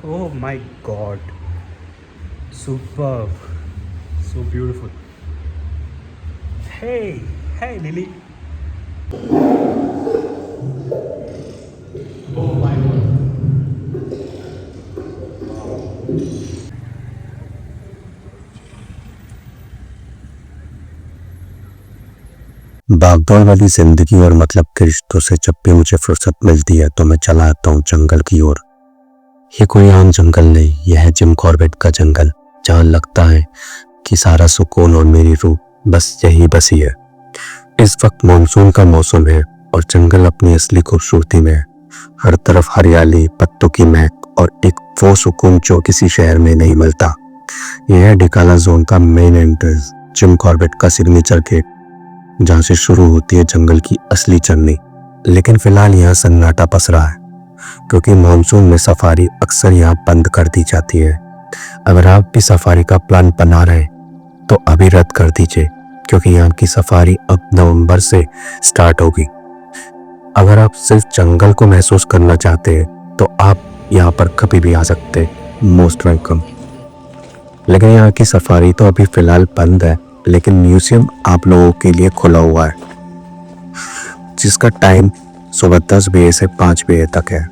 Oh my god. Superb. So beautiful. Hey, hey Lily. Oh my god. भागदौड़ वाली जिंदगी और मतलब के रिश्तों से जब भी मुझे फुर्सत मिलती है तो मैं चला आता हूँ जंगल की ओर। ये कोई आम जंगल नहीं, यह है जिम कॉर्बेट का जंगल, जहाँ लगता है कि सारा सुकून और मेरी रूह बस यही बसी है। इस वक्त मानसून का मौसम है और जंगल अपनी असली खूबसूरती में है। हर तरफ हरियाली, पत्तों की महक और एक वो सुकून जो किसी शहर में नहीं मिलता। यह है डिकाला जोन का मेन एंट्रेंस, जिम कॉर्बेट का सिग्नेचर गेट, जहाँ से शुरू होती है जंगल की असली जर्नी। लेकिन फिलहाल यहाँ सन्नाटा पसरा है क्योंकि मानसून में सफारी अक्सर यहाँ बंद कर दी जाती है। अगर आप भी सफारी का प्लान बना रहे हैं तो अभी रद्द कर दीजिए क्योंकि यहाँ की सफारी अब नवंबर से स्टार्ट होगी। अगर आप सिर्फ जंगल को महसूस करना चाहते हैं तो आप यहाँ पर कभी भी आ सकते हैं, मोस्ट वेलकम। लेकिन यहाँ की सफारी तो अभी फिलहाल बंद है, लेकिन म्यूजियम आप लोगों के लिए खुला हुआ है, जिसका टाइम सुबह 10 बजे से 5 बजे तक है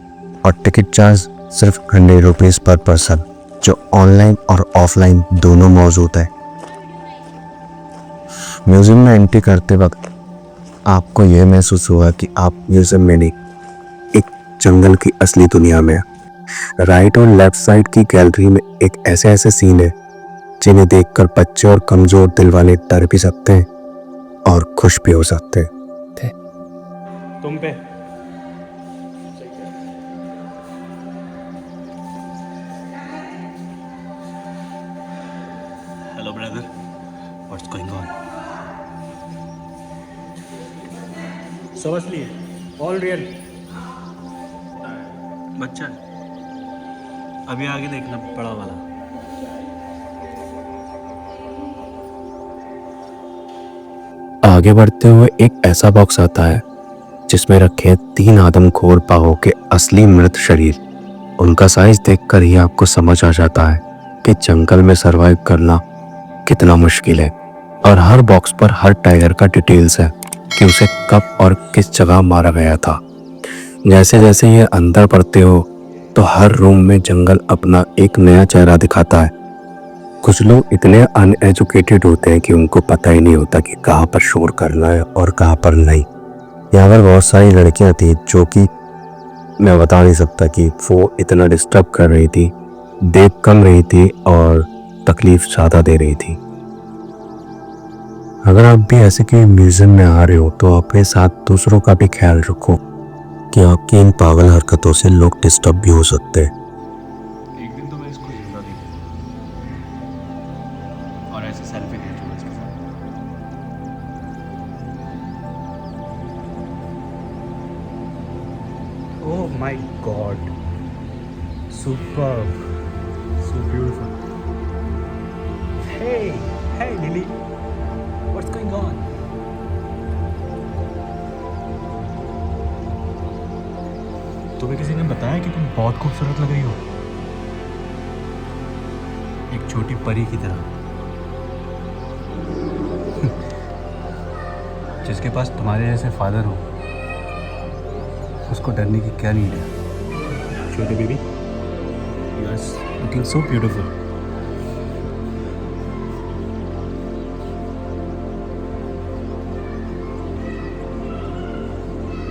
और टिकट चार्ज सिर्फ 100 रुपीज़ पर पर्सन, जो ऑनलाइन और ऑफलाइन दोनों मौजूद है। म्यूजियम में एंट्री करते वक्त आपको यह महसूस हुआ कि आप म्यूजियम में नहीं, एक जंगल की असली दुनिया में। राइट और लेफ्ट साइड की गैलरी में एक ऐसे ऐसे सीन है जिन्हें देखकर बच्चे और कमजोर दिल वाले डर भी सकते हैं और खुश भी हो सकते हैं। तुम पे Hello, brother. What's going on? समझ लिए ऑल रियल। बच्चा अभी आगे देखना बड़ा वाला। आगे बढ़ते हुए एक ऐसा बॉक्स आता है जिसमें रखे हैं 3 आदमखोर बाघों के असली मृत शरीर। उनका साइज देखकर ही आपको समझ आ जाता है कि जंगल में सरवाइव करना कितना मुश्किल है। और हर बॉक्स पर हर टाइगर का डिटेल्स है कि उसे कब और किस जगह मारा गया था। जैसे जैसे ये अंदर बढ़ते हो तो हर रूम में जंगल अपना एक नया चेहरा दिखाता है। कुछ लोग इतने अनएजुकेटेड होते हैं कि उनको पता ही नहीं होता कि कहाँ पर शोर करना है और कहाँ पर नहीं। यहाँ पर बहुत सारी लड़कियाँ थी जो कि मैं बता नहीं सकता कि वो इतना डिस्टर्ब कर रही थी, देख कम रही थी और तकलीफ ज़्यादा दे रही थी। अगर आप भी ऐसे कि म्यूजियम में आ रहे हो तो अपने साथ दूसरों का भी ख्याल रखो कि आपकी इन पागल हरकतों से लोग डिस्टर्ब भी हो सकते हैं। एक दिन तो मैं इसको जिंदा देखूंगा और ऐसे सेल्फी खींचूंगा इसके साथ। Oh my god. Superb. So beautiful. Hey, hey Lily. What's going on? तुम्हें किसी ने बताया कि तुम बहुत खूबसूरत लग रही हो, एक छोटी परी की तरह, जिसके पास तुम्हारे जैसे फादर हो उसको डरने की क्या नीड है। छोटे baby, you are looking so beautiful.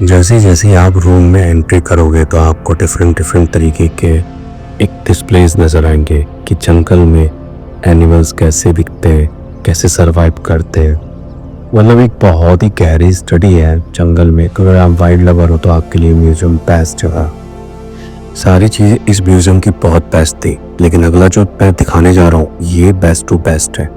जैसे जैसे आप रूम में एंट्री करोगे तो आपको डिफरेंट तरीके के एक डिस्प्लेज नज़र आएंगे कि जंगल में एनिमल्स कैसे दिखते हैं, कैसे सरवाइव करते हैं। मतलब एक बहुत ही गहरी स्टडी है जंगल में। अगर आप वाइल्ड लवर हो तो आपके लिए म्यूजियम बेस्ट जगह। सारी चीज़ें इस म्यूजियम की बहुत बेस्ट थी, लेकिन अगला जो मैं दिखाने जा रहा हूँ ये बेस्ट टू बेस्ट है।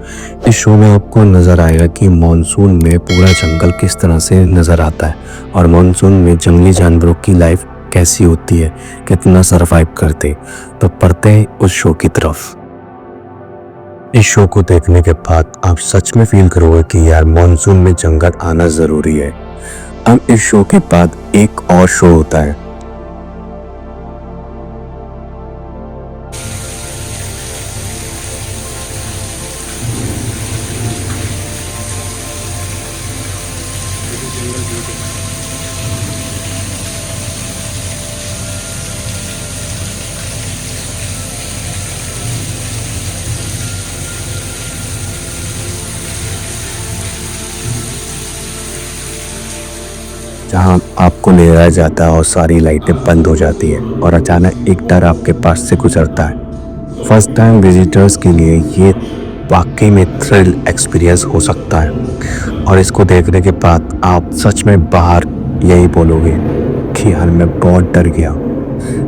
इस शो में आपको नज़र आएगा कि मानसून में पूरा जंगल किस तरह से नज़र आता है और मानसून में जंगली जानवरों की लाइफ कैसी होती है, कितना सरवाइव करते। तो पढ़ते हैं उस शो की तरफ। इस शो को देखने के बाद आप सच में फील करोगे कि यार मानसून में जंगल आना ज़रूरी है। अब इस शो के बाद एक और शो होता है जहां आपको ले जाया जाता है और सारी लाइटें बंद हो जाती है और अचानक एक डर आपके पास से गुजरता है। फर्स्ट टाइम विजिटर्स के लिए ये वाकई में थ्रिल एक्सपीरियंस हो सकता है और इसको देखने के बाद आप सच में बाहर यही बोलोगे कि यार मैं बहुत डर गया।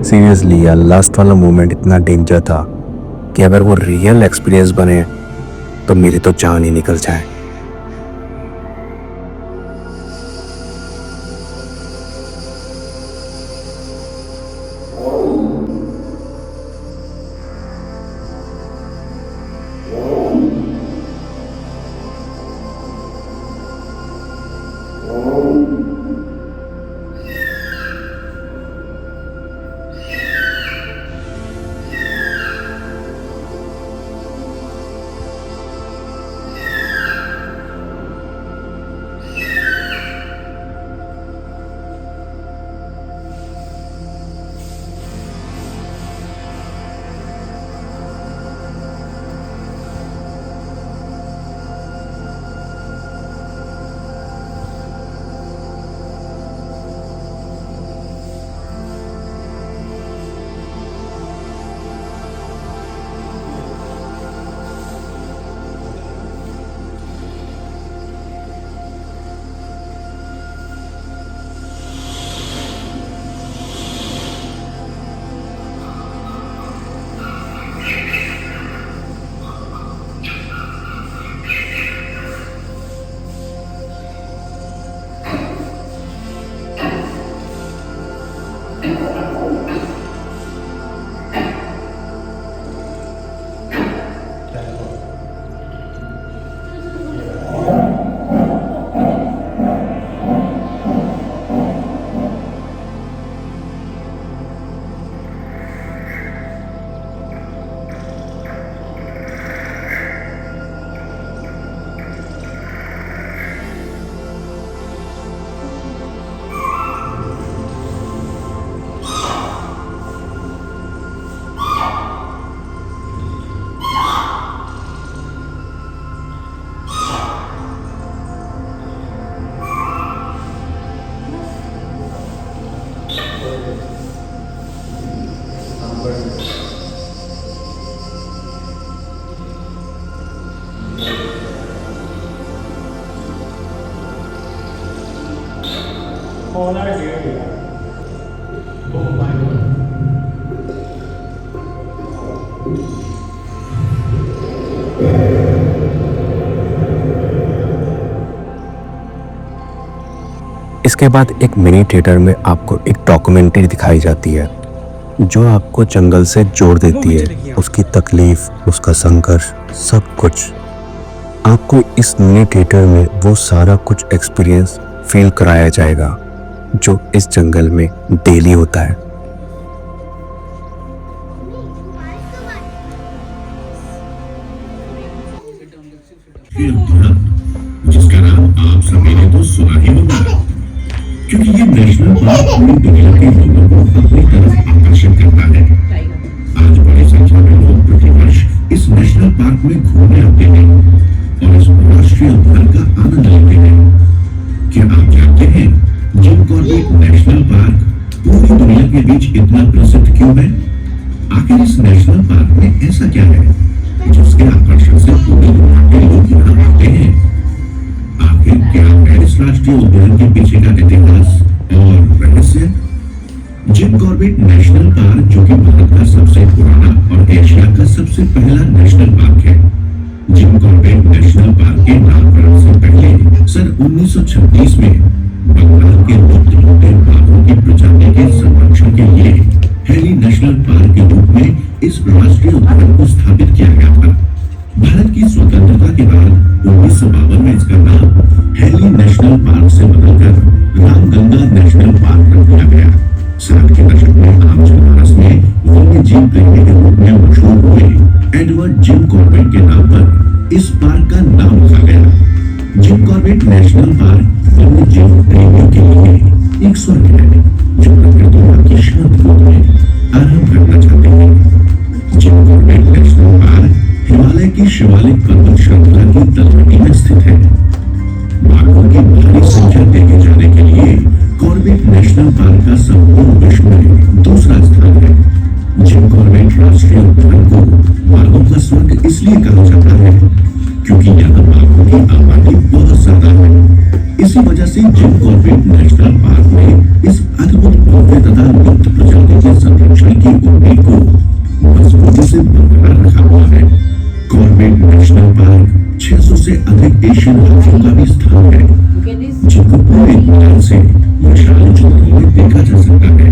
सीरियसली यार, लास्ट वाला मोमेंट इतना डेंजर था कि अगर वो रियल एक्सपीरियंस बने तो मेरी तो जान ही निकल जाए। इसके बाद एक मिनी थिएटर में आपको एक डॉक्यूमेंट्री दिखाई जाती है जो आपको जंगल से जोड़ देती है, उसकी तकलीफ, उसका संघर्ष, सब कुछ आपको इस मिनी थिएटर में वो सारा कुछ एक्सपीरियंस फील कराया जाएगा जो इस जंगल में डेली होता है। जिसका नाम आप सभी ने तो सुना ही होगा, क्योंकि ये नेशनल पार्क पूरी दुनिया के लोगों को अपनी तरफ आकर्षित करता है। आज बड़ी संख्या में लोग प्रतिवर्ष इस नेशनल पार्क में घूमने आते हैं और इस राष्ट्रीय उद्यान का आनंद लेते हैं। क्या आप जानते हैं जिम कॉर्बेट नेशनल पार्क पूरी दुनिया के बीच इतना प्रसिद्ध क्यों है? आखिर इस नेशनल पार्क में ऐसा क्या है जिसके आकर्षण से पूरी दुनिया के लोग यहाँ आते हैं? आखिर क्या है इस राष्ट्रीय उद्यान के पीछे का इतिहास और रहस्य? जिम कॉर्बेट नेशनल पार्क, जो कि भारत का सबसे पुराना और एशिया का सबसे पहला नेशनल पार्क है। जिम कॉर्बेट नेशनल पार्क के नामकरण से पहले सन 1936 में बंगाल के लुप्त होते बाघों की प्रजाति के संरक्षण के लिए हेली नेशनल पार्क के रूप में इस राष्ट्रीय उद्यान को स्थापित किया गया था। भारत की स्वतंत्रता के बाद 1952 में इसका नाम हेली नेशनल पार्क से बदलकर रामगंगा नेशनल पार्क रख दिया गया। 60 के दशक में आम जनमानस में वन्य जीव प्रेमी के रूप में मशहूर हुए एडवर्ड जिम कॉर्बेट के नाम पर इस पार्क का नाम रखा गया। जिम कॉर्बेट नेशनल पार्क वन्य जीव प्रेमियों के लिए एक स्वर्ग है जो प्रकृति की शांत गोद में आराम करना चाहते हैं। Jim Corbett national park Himalaya की शिवालिक पर्वत श्रृंखला की तलहटी में स्थित है। बाघों की भारी संख्या देखे जाने के लिए इसलिए कहा जाता है क्योंकि यहाँ बाघों की आबादी बहुत ज्यादा है। इसी वजह से जिम कॉर्बेट नेशनल पार्क में इस अद्भुत भव्य तथा लुप्त प्रजाति के संरक्षण की उम्मीद को मजबूती से बरकरार रखा हुआ है। कॉर्बेट नेशनल पार्क 600 से अधिक एशियन हाथियों का भी स्थान है, जिनको पूरे ध्यान से विशाल जंगलों में देखा जा सकता है।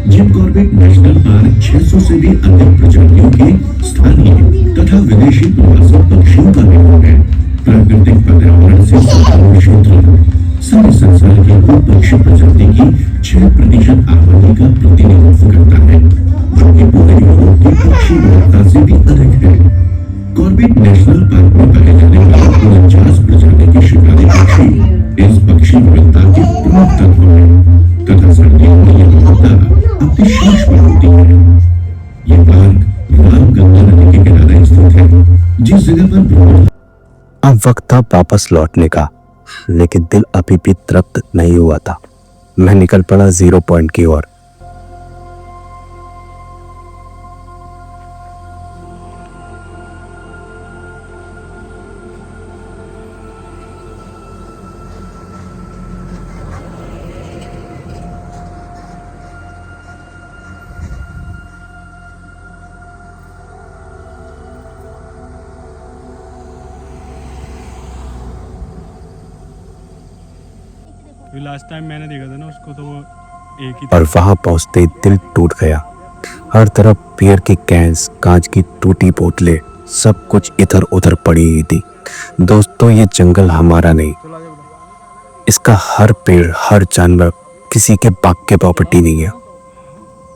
जिम कॉर्बेट नेशनल पार्क 600 से भी अधिक प्रजातियों के स्थानीय तथा विदेशी प्रवासी पक्षियों का भी है। प्राकृतिक पर्यावरण से संपूर्ण क्षेत्र सारे संसार की कुल पक्षी प्रजाति की 6% आबादी का प्रतिनिधित्व करता है, जो कि पूरे यूरोप की पक्षी विविधता से भी अधिक है। कॉर्बेट नेशनल पार्क में पाए जाने वाले 49 प्रजाति के शिकारी पक्षी इस पक्षी विविधता के प्रमुख तत्व हैं तथा सर्दियों में यह विविधता अपने शीर्ष पर होती है। ये पार्क रामगंगा नदी के किनारे स्थित है, जिस जगह पर भ्रमण। अब वक्त था वापस लौटने का, लेकिन दिल अभी भी तृप्त नहीं हुआ था। मैं निकल पड़ा 0 पॉइंट की ओर। लास्ट टाइम मैंने देखा था ना उसको, तो वो एक ही और वहां पहुंचते ही दिल टूट गया। हर तरफ बियर की कैंस, कांच की टूटी बोतलें, सब कुछ इधर उधर पड़ी हुई थी। दोस्तों, ये जंगल हमारा नहीं, इसका हर पेड़, हर जानवर किसी के बाग के प्रॉपर्टी नहीं है।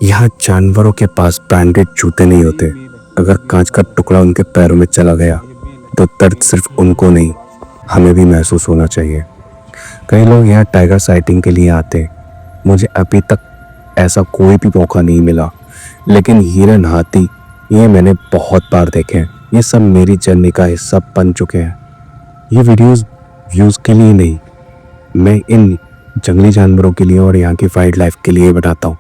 यहाँ जानवरों के पास ब्रांडेड जूते नहीं होते। अगर कांच का टुकड़ा उनके पैरों में चला गया तो दर्द सिर्फ उनको नहीं, हमें भी महसूस होना चाहिए। कई लोग यहाँ टाइगर साइटिंग के लिए आते, मुझे अभी तक ऐसा कोई भी मौका नहीं मिला, लेकिन हिरन, हाथी ये मैंने बहुत बार देखे हैं। ये सब मेरी जर्नी का हिस्सा बन चुके हैं। ये वीडियोस व्यूज़ के लिए नहीं, मैं इन जंगली जानवरों के लिए और यहाँ की वाइल्ड लाइफ के लिए बनाता हूँ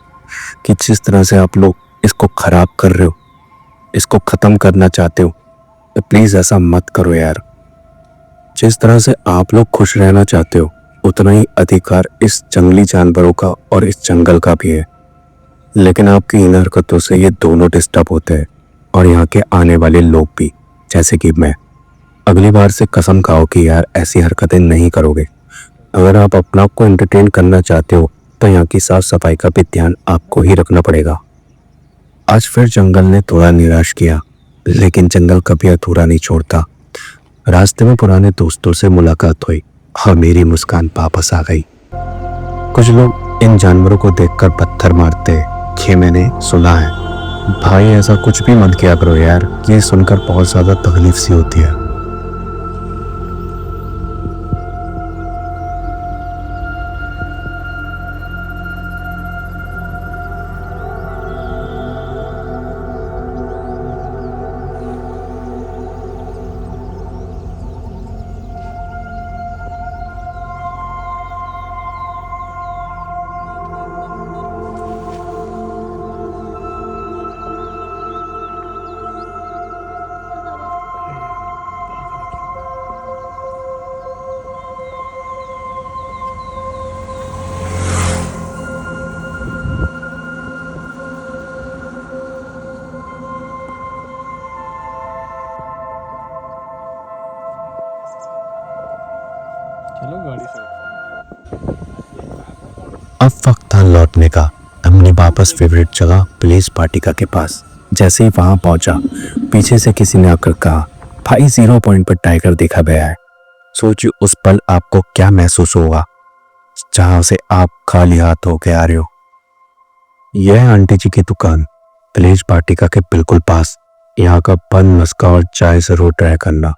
कि जिस तरह से आप लोग इसको ख़राब कर रहे हो, इसको ख़त्म करना चाहते हो, तो प्लीज़ ऐसा मत करो यार। जिस तरह से आप लोग खुश रहना चाहते हो, उतना ही अधिकार इस जंगली जानवरों का और इस जंगल का भी है। लेकिन आपकी इन हरकतों से ये दोनों डिस्टर्ब होते हैं और यहाँ के आने वाले लोग भी, जैसे कि मैं। अगली बार से कसम खाओ कि यार ऐसी हरकतें नहीं करोगे। अगर आप अपने आप को एंटरटेन करना चाहते हो तो यहाँ की साफ सफाई का भी ध्यान आपको ही रखना पड़ेगा। आज फिर जंगल ने थोड़ा निराश किया, लेकिन जंगल कभी अधूरा नहीं छोड़ता। रास्ते में पुराने दोस्तों से मुलाकात हुई और मेरी मुस्कान वापस आ गई। कुछ लोग इन जानवरों को देखकर पत्थर मारते, ये मैंने सुना है। भाई ऐसा कुछ भी मत किया करो यार, ये सुनकर बहुत ज्यादा तकलीफ सी होती है। चलो गाड़ी से। अब वक्त था लौटने का। हमने वापस फेवरेट जगह प्लेस वाटिका के पास। जैसे ही वहां पहुंचा, पीछे से किसी ने आकर कहा, भाई 0 पॉइंट पर टाइगर देखा गया है। सोचिए उस पल आपको क्या महसूस होगा जहां से आप खाली हाथ होके आ रहे हो। यह है आंटी जी की दुकान, प्लेस वाटिका के बिल्कुल पास। यहाँ का बन, मस्का और चाय जरूर ट्राई करना।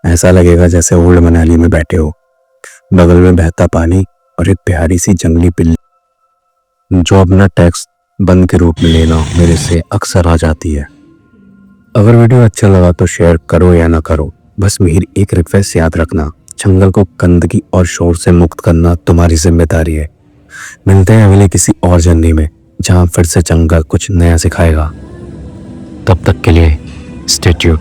ऐसा लगेगा जैसे ओल्ड मनाली में बैठे हो। बगल में बहता पानी और एक प्यारी सी जंगली बिल्ली जो अपना टैक्स बंद के रूप में लेना मेरे से अक्सर आ जाती है। अगर वीडियो अच्छा लगा तो शेयर करो या ना करो, बस मेरी एक रिक्वेस्ट याद रखना, जंगल को गंदगी और शोर से मुक्त करना तुम्हारी जिम्मेदारी है। मिलते हैं अगले किसी और जर्नी में, जहां फिर से जंगल कुछ नया सिखाएगा। तब तक के लिए स्टे ट्यून्ड।